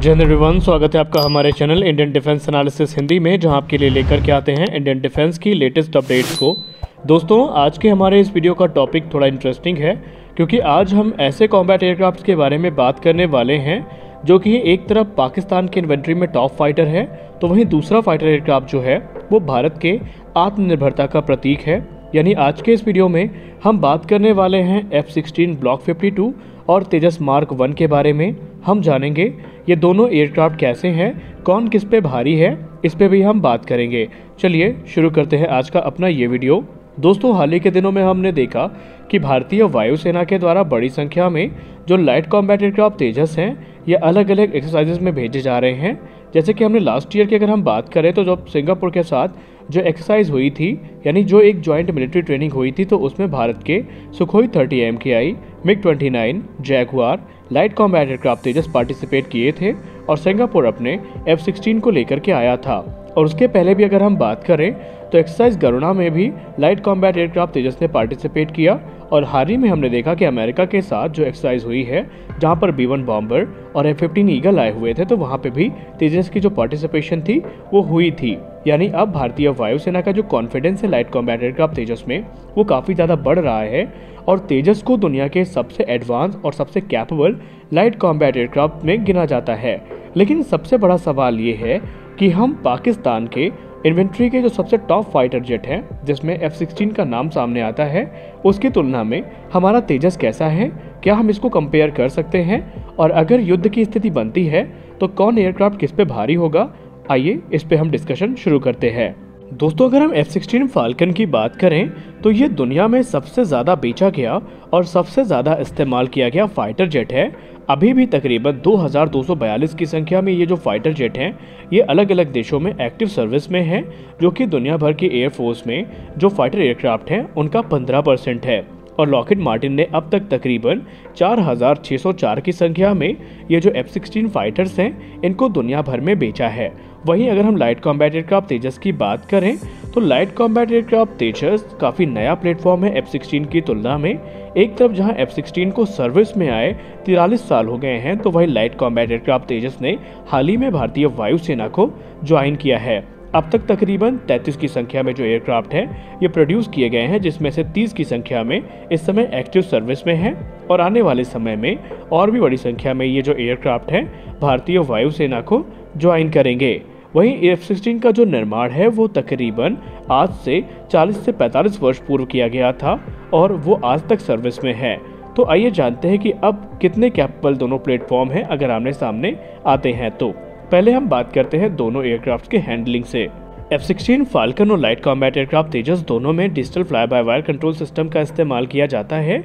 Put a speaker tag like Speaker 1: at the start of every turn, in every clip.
Speaker 1: जय हिंद एवरीवन, स्वागत है आपका हमारे channel Indian defence analysis Hindi में, जहां आपके लिए लेकर के आते हैं इंडियन डिफेंस की लेटेस्ट अपडेट्स को। दोस्तों, आज के हमारे इस वीडियो का टॉपिक थोड़ा इंटरेस्टिंग है, क्योंकि आज हम ऐसे कॉम्बैट एयरक्राफ्ट के बारे में बात करने वाले हैं जो कि एक तरफ पाकिस्तान के इन्वेंट्री में टॉप फाइटर है, तो वहीं दूसरा फाइटर एयरक्राफ्ट जो है वो भारत के आत्मनिर्भरता का प्रतीक है। यानी आज के इस वीडियो में हम बात करने वाले हैं F-16 ब्लॉक 52 और तेजस मार्क 1 के बारे में। हम जानेंगे ये दोनों एयरक्राफ्ट कैसे हैं, कौन किस पे भारी है, इस पे भी हम बात करेंगे। चलिए शुरू करते हैं आज का अपना ये वीडियो। दोस्तों, हाल ही के दिनों में हमने देखा कि भारतीय वायुसेना के द्वारा बड़ी संख्या में जो लाइट कॉम्बैट एयरक्राफ्ट तेजस हैं, ये अलग अलग एक्सरसाइजेज में भेजे जा रहे हैं। जैसे कि हमने लास्ट ईयर की अगर हम बात करें तो जब सिंगापुर के साथ जो एक्सरसाइज हुई थी, यानी जो एक जॉइंट मिलिट्री ट्रेनिंग हुई थी, तो उसमें भारत के Sukhoi 30 MKI, MiG-29, Jaguar light combat aircraft Tejas participate किए थे और सिंगापुर अपने F-16 को लेकर के आया था। और उसके पहले भी अगर हम बात करें तो एक्सरसाइज गरुणा में भी लाइट कॉम्बैट एयरक्राफ्ट तेजस ने पार्टिसिपेट किया। और हाल ही में हमने देखा कि अमेरिका के साथ जो एक्सरसाइज हुई है, जहां पर B-1 बॉम्बर और F-15 ईगल आए हुए थे, तो वहां पे भी तेजस की जो पार्टिसिपेशन थी वो हुई थी। यानी अब भारतीय वायुसेना का जो कॉन्फिडेंस है लाइट कॉम्बैट एयरक्राफ्ट तेजस में, वो काफ़ी ज़्यादा बढ़ रहा है और तेजस को दुनिया के सबसे एडवांस और सबसे कैपेबल लाइट कॉम्बैट एयरक्राफ्ट में गिना जाता है। लेकिन सबसे बड़ा सवाल ये है कि हम पाकिस्तान के इन्वेंट्री के जो सबसे टॉप फाइटर जेट हैं, जिसमें F-16 का नाम सामने आता है, उसकी तुलना में हमारा तेजस कैसा है, क्या हम इसको कंपेयर कर सकते हैं, और अगर युद्ध की स्थिति बनती है तो कौन एयरक्राफ्ट किस पे भारी होगा। आइए इस पे हम डिस्कशन शुरू करते हैं। दोस्तों, अगर हम F-16 फाल्कन की बात करें तो ये दुनिया में सबसे ज़्यादा बेचा गया और सबसे ज़्यादा इस्तेमाल किया गया फाइटर जेट है। अभी भी तकरीबन 2242 की संख्या में ये जो फाइटर जेट हैं, ये अलग अलग देशों में एक्टिव सर्विस में हैं, जो कि दुनिया भर की एयरफोर्स में जो फाइटर एयरक्राफ्ट हैं उनका 15% है। और लॉकहीड मार्टिन ने अब तक तकरीबन 4604 की संख्या में ये जो F-16 फाइटर्स हैं, इनको दुनिया भर में बेचा है। वहीं अगर हम लाइट कॉम्बैट एयरक्राफ्ट तेजस की बात करें तो लाइट कॉम्बैट एयरक्राफ्ट तेजस काफ़ी नया प्लेटफॉर्म है F-16 की तुलना में। एक तरफ जहां F-16 को सर्विस में आए 43 साल हो गए हैं, तो वहीं लाइट कॉम्बैट एयरक्राफ्ट तेजस ने हाल ही में भारतीय वायुसेना को ज्वाइन किया है। अब तक तकरीबन 33 की संख्या में जो एयरक्राफ्ट हैं ये प्रोड्यूस किए गए हैं, जिसमें से 30 की संख्या में इस समय एक्टिव सर्विस में हैं और आने वाले समय में और भी बड़ी संख्या में ये जो एयरक्राफ्ट हैं भारतीय वायुसेना को ज्वाइन करेंगे। वहीं F-16 का जो निर्माण है वो तकरीबन आज से 40 से 45 वर्ष पूर्व किया गया था और वो आज तक सर्विस में है। तो आइए जानते हैं कि अब कितने कैपेबल दोनों प्लेटफॉर्म हैं अगर आमने सामने आते हैं। तो पहले हम बात करते हैं दोनों एयरक्राफ्ट के हैंडलिंग से। F-16 फाल्कन और लाइट कॉम्बैट एयरक्राफ्ट तेजस दोनों में digital fly by wire control system का इस्तेमाल किया जाता है।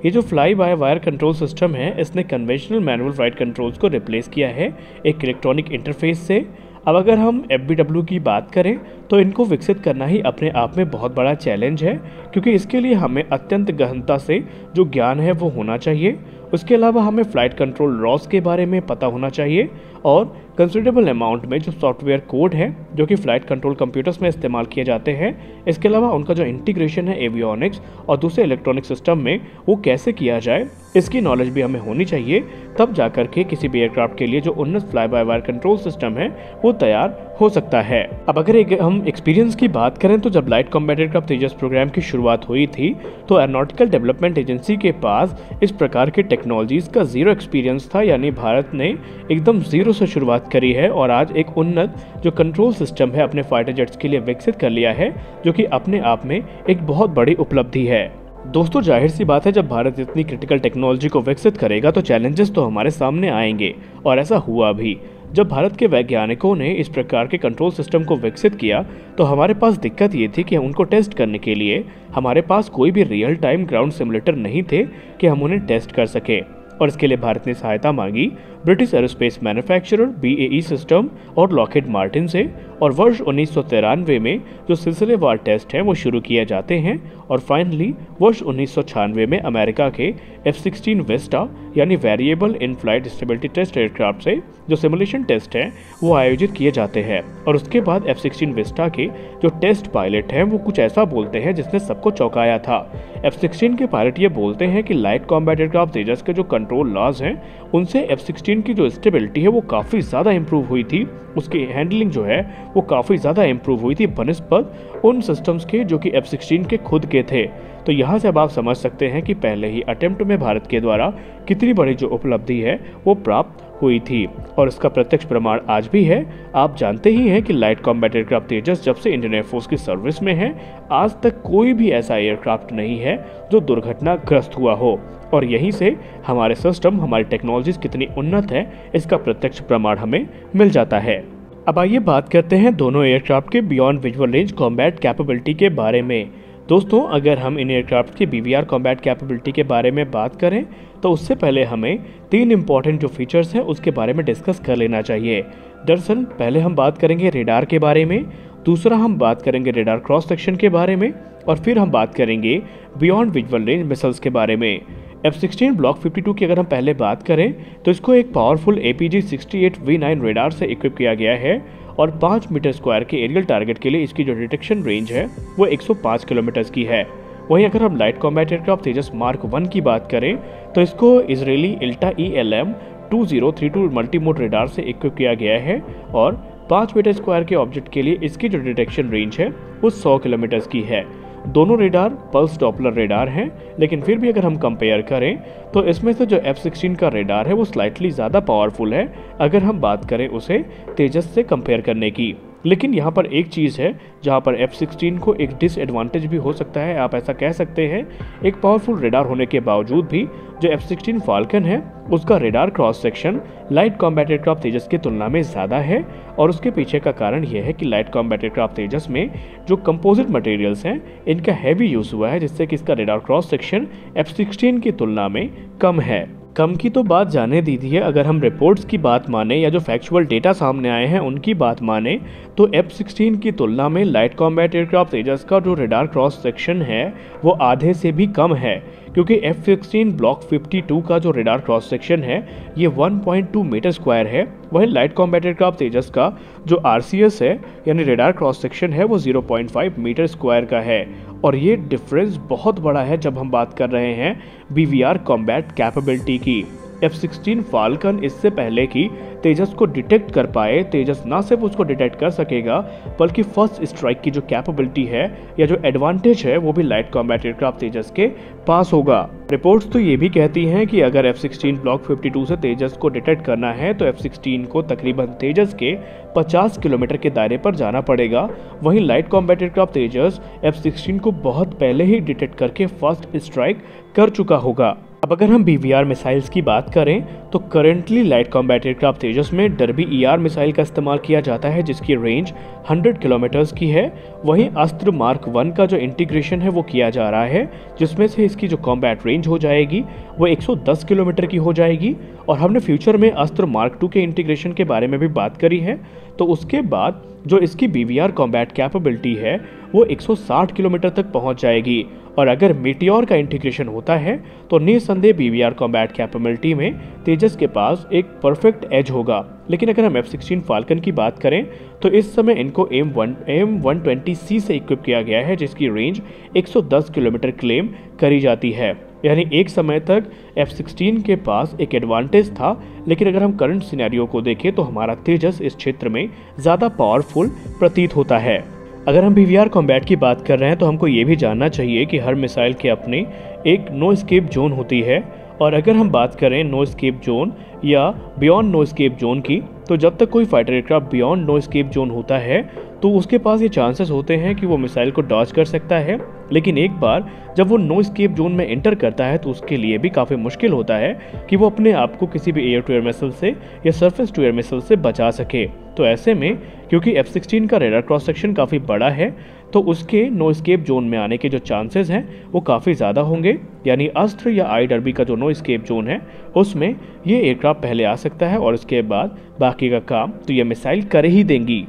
Speaker 1: ये जो fly by wire control system है, इसने कन्वेंशनल मैनुअल फ्लाइट कंट्रोल्स को रिप्लेस किया है एक इलेक्ट्रॉनिक इंटरफेस से। अब अगर हम FBW की बात करें तो इनको विकसित करना ही अपने आप में बहुत बड़ा चैलेंज है, क्योंकि इसके लिए हमें अत्यंत गहनता से जो ज्ञान है वो होना चाहिए। उसके अलावा हमें फ़्लाइट कंट्रोल लॉस के बारे में पता होना चाहिए और कंसिडरेबल अमाउंट में जो सॉफ्टवेयर कोड है जो कि फ़्लाइट कंट्रोल कंप्यूटर्स में इस्तेमाल किए जाते हैं, इसके अलावा उनका जो इंटीग्रेशन है एवियोनिक्स और दूसरे इलेक्ट्रॉनिक सिस्टम में, वो कैसे किया जाए, इसकी नॉलेज भी हमें होनी चाहिए। तब जाकर के किसी भी एयरक्राफ्ट के लिए जो उन्नत fly by wire control system है वो तैयार हो सकता है। अब अगर हम एक्सपीरियंस की बात करें तो जब लाइट कॉम्बैट एयरक्राफ्ट तेजस प्रोग्राम की शुरुआत हुई थी तो एरोनॉटिकल डेवलपमेंट एजेंसी के पास इस प्रकार के टेक्नोलॉजीज का जीरो एक्सपीरियंस था। यानी भारत ने एकदम जीरो से शुरुआत करी है और आज एक उन्नत जो कंट्रोल सिस्टम है अपने फाइटर जेट्स के लिए विकसित कर लिया है, जो कि अपने आप में एक बहुत बड़ी उपलब्धि है। दोस्तों, जाहिर सी बात है, जब भारत इतनी क्रिटिकल टेक्नोलॉजी को विकसित करेगा तो चैलेंजेस तो हमारे सामने आएंगे, और ऐसा हुआ भी। जब भारत के वैज्ञानिकों ने इस प्रकार के कंट्रोल सिस्टम को विकसित किया तो हमारे पास दिक्कत ये थी कि उनको टेस्ट करने के लिए हमारे पास कोई भी रियल टाइम ग्राउंड सिमुलेटर नहीं थे कि हम उन्हें टेस्ट कर सके। और इसके लिए भारत ने सहायता मांगी British aerospace manufacturer BAE system और लॉकहीड मार्टिन से। और वर्ष 1993 में जो सिलसिलेवार टेस्ट हैं वो शुरू किए जाते हैं और फाइनली वर्ष 1996 में अमेरिका के F-16 वेस्टा यानी variable in flight stability test aircraft से जो सिमुलेशन टेस्ट हैं वो आयोजित किए जाते हैं। और उसके बाद F-16 वेस्टा के जो टेस्ट पायलट हैं वो कुछ ऐसा बोलते हैं जिसने सबको चौंकाया था। F-16 के पायलट ये बोलते हैं कि लाइट कॉम्बैट एयरक्राफ्ट तेजस के जो कंट्रोल लॉज हैं उनसे F-16 की जो स्टेबिलिटी है वो काफ़ी ज़्यादा इम्प्रूव हुई थी, उसकी हैंडलिंग जो है वो काफ़ी ज़्यादा इम्प्रूव हुई थी बनिस्बत उन सिस्टम्स के जो कि F-16 के खुद के थे। तो यहाँ से अब आप समझ सकते हैं कि पहले ही अटेम्प्ट में भारत के द्वारा कितनी बड़ी जो उपलब्धि है वो प्राप्त हुई थी, और इसका प्रत्यक्ष प्रमाण आज भी है। आप जानते ही हैं कि लाइट कॉम्बैट एयरक्राफ्ट तेजस जब से इंडियन एयरफोर्स की सर्विस में है, आज तक कोई भी ऐसा एयरक्राफ्ट नहीं है जो दुर्घटनाग्रस्त हुआ हो, और यहीं से हमारे सिस्टम, हमारी टेक्नोलॉजीज कितनी उन्नत है इसका प्रत्यक्ष प्रमाण हमें मिल जाता है। अब आइए बात करते हैं दोनों एयरक्राफ्ट के beyond visual range combat capability के बारे में। दोस्तों, अगर हम इन एयरक्राफ्ट की BVR कॉम्बैट कैपेबिलिटी के बारे में बात करें तो उससे पहले हमें 3 इंपॉर्टेंट जो फीचर्स हैं उसके बारे में डिस्कस कर लेना चाहिए। दरअसल पहले हम बात करेंगे रेडार के बारे में, दूसरा हम बात करेंगे रेडार क्रॉस सेक्शन के बारे में, और फिर हम बात करेंगे बियॉन्ड विजुअल रेंज मिसाइल्स के बारे में। F-16 ब्लॉक 52 की अगर हम पहले बात करें तो इसको एक पावरफुल APG-68V9 रेडार से इक्विप किया गया है, और 5 मीटर स्क्वायर के एरियल टारगेट के लिए इसकी जो डिटेक्शन रेंज है वो 105 किलोमीटर की है। वहीं अगर हम लाइट कॉम्बैट एयरक्राफ्ट तेजस मार्क 1 की बात करें तो इसको इजरायली इल्टा ELM-2032 मल्टीमोड रेडार से इक्विप किया गया है, और 5 मीटर स्क्वायर के ऑब्जेक्ट के लिए इसकी जो डिटेक्शन रेंज है वो 100 किलोमीटर की है। दोनों रेडार पल्स डॉपलर रेडार हैं, लेकिन फिर भी अगर हम कंपेयर करें तो इसमें से जो F-16 का रेडार है वो स्लाइटली ज़्यादा पावरफुल है अगर हम बात करें उसे तेजस से कंपेयर करने की। लेकिन यहाँ पर एक चीज़ है जहाँ पर F-16 को एक डिसएडवांटेज भी हो सकता है, आप ऐसा कह सकते हैं। एक पावरफुल रेडार होने के बावजूद भी जो F-16 फाल्कन है उसका radar cross section light combat aircraft Tejas की तुलना में ज़्यादा है, और उसके पीछे का कारण यह है कि लाइट कॉम्बैट एयरक्राफ्ट तेजस में जो कंपोजिट मटेरियल्स हैं इनका हैवी यूज़ हुआ है, जिससे कि इसका रेडार क्रॉस सेक्शन F-16 की तुलना में कम है। कम की तो बात जाने दीजिए, अगर हम रिपोर्ट्स की बात माने या जो फैक्चुअल डेटा सामने आए हैं उनकी बात माने तो F-16 की तुलना में लाइट कॉम्बैट एयरक्राफ्ट तेजस का जो रेडार क्रॉस सेक्शन है वो आधे से भी कम है, क्योंकि F-16 ब्लॉक 52 का जो रेडार क्रॉस सेक्शन है ये 1.2 मीटर स्क्वायर है। वहीं लाइट कॉम्बैट एयरक्राफ्ट तेजस का जो RCS है यानी रेडार क्रॉस सेक्शन है वो 0.5 मीटर स्क्वायर का है, और ये डिफरेंस बहुत बड़ा है जब हम बात कर रहे हैं BVR कॉम्बैट कैपेबिलिटी की। F-16 फाल्कन इससे पहले कि तेजस को डिटेक्ट कर पाए, तेजस ना सिर्फ उसको डिटेक्ट कर सकेगा बल्कि फर्स्ट स्ट्राइक की जो कैपेबिलिटी है या जो एडवांटेज है वो भी लाइट कॉम्बैट एयरक्राफ्ट तेजस के पास होगा। रिपोर्ट्स तो ये भी कहती हैं कि अगर F-16 ब्लॉक 52 से तेजस को डिटेक्ट करना है तो F-16 को तकरीबन तेजस के 50 किलोमीटर के दायरे पर जाना पड़ेगा। वहीं लाइट कॉम्बैट एयरक्राफ्ट तेजस F-16 को बहुत पहले ही डिटेक्ट करके फर्स्ट स्ट्राइक कर चुका होगा। अब अगर हम BVR मिसाइल्स की बात करें तो करेंटली लाइट कॉम्बैट एयरक्राफ्ट तेजस में डर्बी ER मिसाइल का इस्तेमाल किया जाता है जिसकी रेंज 100 किलोमीटर्स की है। वहीं अस्त्र मार्क 1 का जो इंटीग्रेशन है वो किया जा रहा है, जिसमें से इसकी जो कॉम्बैट रेंज हो जाएगी वो 110 किलोमीटर की हो जाएगी। और हमने फ्यूचर में अस्त्र मार्क 2 के इंटीग्रेशन के बारे में भी बात करी है, तो उसके बाद जो इसकी BVR कॉम्बैट कैपेबिलिटी है वो 160 किलोमीटर तक पहुंच जाएगी। और अगर मीटियोर का इंटीग्रेशन होता है तो निस्संदेह BVR कॉम्बैट कैपेबिलिटी में तेजस के पास एक परफेक्ट एज होगा। लेकिन अगर हम F-16 फाल्कन की बात करें तो इस समय इनको AIM-120C से इक्विप किया गया है, जिसकी रेंज 110 किलोमीटर क्लेम करी जाती है। यानी एक समय तक F-16 के पास एक एडवांटेज था, लेकिन अगर हम करंट सिनेरियो को देखें तो हमारा तेजस इस क्षेत्र में ज़्यादा पावरफुल प्रतीत होता है। अगर हम BVR कॉम्बैट की बात कर रहे हैं तो हमको ये भी जानना चाहिए कि हर मिसाइल के अपने एक नो एस्केप जोन होती है, और अगर हम बात करें नो एस्केप जोन या बियॉन्ड नो एस्केप जोन की, तो जब तक कोई fighter aircraft beyond no escape zone होता है तो उसके पास ये चांसेस होते हैं कि वो मिसाइल को डॉज कर सकता है। लेकिन एक बार जब वो नो एस्केप जोन में एंटर करता है तो उसके लिए भी काफ़ी मुश्किल होता है कि वो अपने आप को किसी भी एयर टू एयर मिसाइल से या सरफेस टू एयर मिसाइल से बचा सके। तो ऐसे में क्योंकि F-16 का रेडार क्रॉस सेक्शन काफ़ी बड़ा है तो उसके नो एस्केप जोन में आने के जो चांसेस हैं वो काफ़ी ज़्यादा होंगे। यानी अस्त्र या IWB का जो नो एस्केप जोन है उसमें ये एयरक्राफ्ट पहले आ सकता है, और उसके बाद बाकी का काम तो ये मिसाइल कर ही देंगी।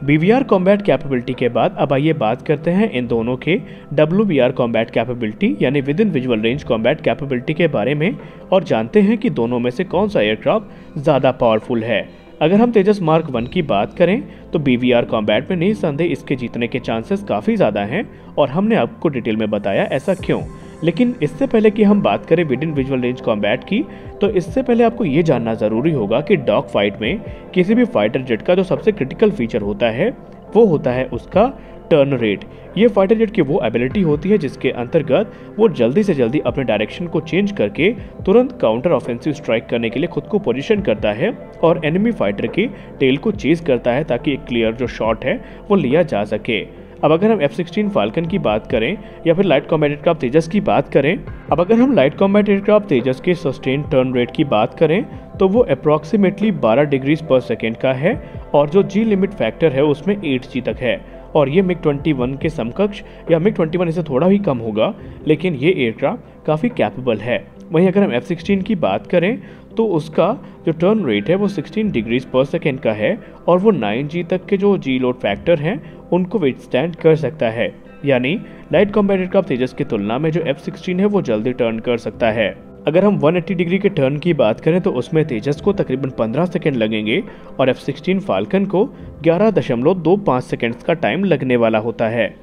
Speaker 1: BVR कॉम्बैट कैपेबिलिटी के बाद अब आइए बात करते हैं इन दोनों के WVR कॉम्बैट कैपेबिलिटी यानी with in visual range combat capability के बारे में, और जानते हैं कि दोनों में से कौन सा एयरक्राफ्ट ज़्यादा पावरफुल है। अगर हम तेजस मार्क 1 की बात करें तो BVR कॉम्बैट में निस्संदेह इसके जीतने के चांसेस काफ़ी ज़्यादा हैं, और हमने आपको डिटेल में बताया ऐसा क्यों। लेकिन इससे पहले कि हम बात करें with in visual range combat की, तो इससे पहले आपको ये जानना ज़रूरी होगा कि डॉग फाइट में किसी भी फाइटर जेट का जो सबसे क्रिटिकल फीचर होता है वो होता है उसका टर्न रेट। ये फाइटर जेट की वो एबिलिटी होती है जिसके अंतर्गत वो जल्दी से जल्दी अपने डायरेक्शन को चेंज करके तुरंत काउंटर ऑफेंसिव स्ट्राइक करने के लिए खुद को पोजीशन करता है और एनिमी फाइटर की टेल को चेज करता है ताकि एक क्लियर जो शॉट है वो लिया जा सके। अब अगर हम F-16 फाल्कन की बात करें या फिर लाइट कॉम्बैट एयरक्राफ्ट तेजस की बात करें, अब अगर हम लाइट कॉम्बैट एयरक्राफ्ट तेजस के सस्टेन टर्न रेट की बात करें तो वो अप्रॉक्सीमेटली 12 डिग्रीज पर सेकेंड का है और जो जी लिमिट फैक्टर है उसमें 8G तक है और ये MiG-21 के समकक्ष या MiG-21 इससे थोड़ा ही कम होगा, लेकिन ये एयरक्राफ्ट काफ़ी कैपेबल है। वहीं अगर हम F-16 की बात करें तो उसका जो टर्न रेट है वो 16 डिग्रीज पर सेकेंड का है और वो 9G तक के जो जी लोड फैक्टर हैं उनको विथस्टैंड कर सकता है, यानी लाइट कॉम्बैट एयरक्राफ्ट तेजस की तुलना में जो F-16 है वो जल्दी टर्न कर सकता है। अगर हम 180 डिग्री के टर्न की बात करें तो उसमें तेजस को तकरीबन 15 सेकंड लगेंगे और F-16 फाल्कन को 11.25 सेकंड्स का टाइम लगने वाला होता है।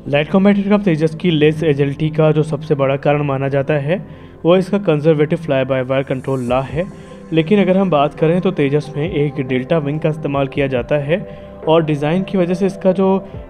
Speaker 1: लाइट कॉम्बैट एयरक्राफ्ट तेजस की लेस एजिलिटी का जो सबसे बड़ा कारण माना जाता है वो इसका conservative fly by wire control law है, लेकिन अगर हम बात करें तो तेजस में एक डेल्टा विंग का इस्तेमाल किया जाता है और डिज़ाइन की वजह से इसका जो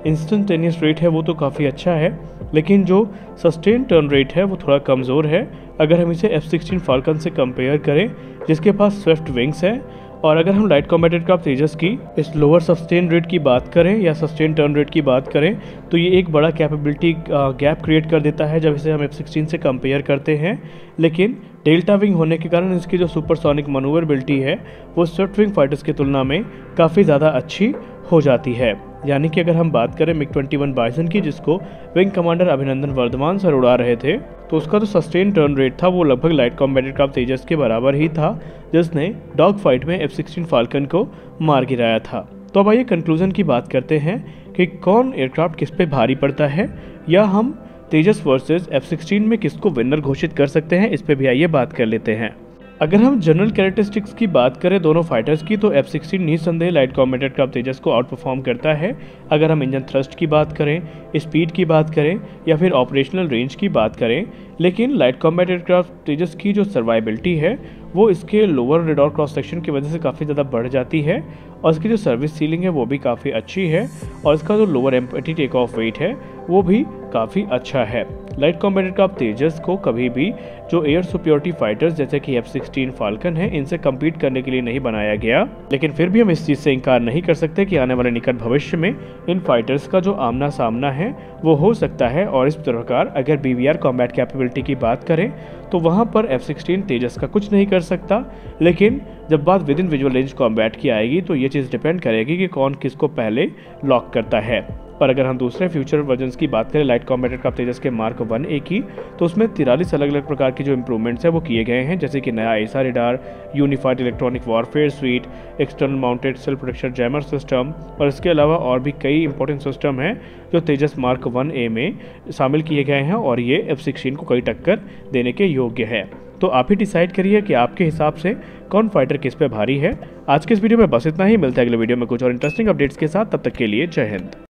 Speaker 1: इंस्टेंटेनियस रेट है वो तो काफ़ी अच्छा है, लेकिन जो सस्टेन टर्न रेट है वो थोड़ा कमज़ोर है अगर हम इसे F-16 फाल्कन से कंपेयर करें जिसके पास स्विफ्ट विंग्स हैं। और अगर हम लाइट कॉम्बैट एयरक्राफ्ट तेजस की इस लोअर सस्टेन रेट की बात करें या सस्टेन टर्न रेट की बात करें तो ये एक बड़ा कैपेबिलिटी गैप क्रिएट कर देता है जब इसे हम F-16 से कंपेयर करते हैं, लेकिन डेल्टा विंग होने के कारण इसकी जो सुपरसोनिक मनूवरबिलिटी है वो स्विफ्ट विंग फाइटर्स की तुलना में काफ़ी ज़्यादा अच्छी हो जाती है। यानी कि अगर हम बात करें MiG-21 बाइसन की जिसको wing commander Abhinandan Varthaman sir उड़ा रहे थे तो उसका जो सस्टेन टर्न रेट था वो लगभग लाइट कॉम्बैट एयरक्राफ्ट तेजस के बराबर ही था जिसने डॉग फाइट में F-16 फाल्कन को मार गिराया था। तो अब आइए कंक्लूजन की बात करते हैं कि कौन एयरक्राफ्ट किस पे भारी पड़ता है या हम तेजस वर्सेस F-16 में किसको विनर घोषित कर सकते हैं, इस पे भी आइए बात कर लेते हैं। अगर हम जनरल कैरेक्टरिस्टिक्स की बात करें दोनों फाइटर्स की तो F-16 निस्संदेह लाइट कॉम्बैट एयरक्राफ्ट तेजस को आउट परफॉर्म करता है। अगर हम इंजन थ्रस्ट की बात करें, स्पीड की बात करें या फिर ऑपरेशनल रेंज की बात करें, लेकिन लाइट कॉम्बैट एयरक्राफ्ट तेजस की जो सर्वाइबिलिटी है वो इसके लोअर रेडार क्रॉस सेक्शन की वजह से काफ़ी ज़्यादा बढ़ जाती है और इसकी जो सर्विस सीलिंग है वो भी काफ़ी अच्छी है और इसका जो lower empty take off weight है वो भी काफ़ी अच्छा है। लाइट कॉम्बैट एयरक्राफ्ट तेजस को कभी भी जो एयर सुपीरियरिटी फाइटर्स जैसे कि F-16 फाल्कन है इनसे कम्पीट करने के लिए नहीं बनाया गया, लेकिन फिर भी हम इस चीज़ से इनकार नहीं कर सकते कि आने वाले निकट भविष्य में इन फाइटर्स का जो आमना सामना है वो हो सकता है। और इस प्रकार अगर BVR कॉम्बैट कैपेबिलिटी की बात करें तो वहाँ पर F-16 तेजस का कुछ नहीं कर सकता, लेकिन जब बात with in visual range combat की आएगी तो ये चीज़ डिपेंड करेगी कि कौन किसको पहले लॉक करता है। और अगर हम दूसरे फ्यूचर वर्जन्स की बात करें लाइट कॉम्बैट एयरक्राफ्ट तेजस के मार्क 1A की तो उसमें 43 अलग अलग प्रकार की जो इंप्रूवमेंट्स है वो किए गए हैं, जैसे कि नया एसा radar, unified electronic warfare sweet, external mounted self protection jammer system और इसके अलावा और भी कई इंपॉर्टेंट सिस्टम हैं जो तेजस मार्क 1A में शामिल किए गए हैं और ये F-16 को कई टक्कर देने के योग्य है। तो आप ही डिसाइड करिए कि आपके हिसाब से कौन फाइटर किस पे भारी है। आज के इस वीडियो में बस इतना ही, मिलता है अगले वीडियो में कुछ और इंटरेस्टिंग अपडेट्स के साथ, तब तक के लिए जय हिंद।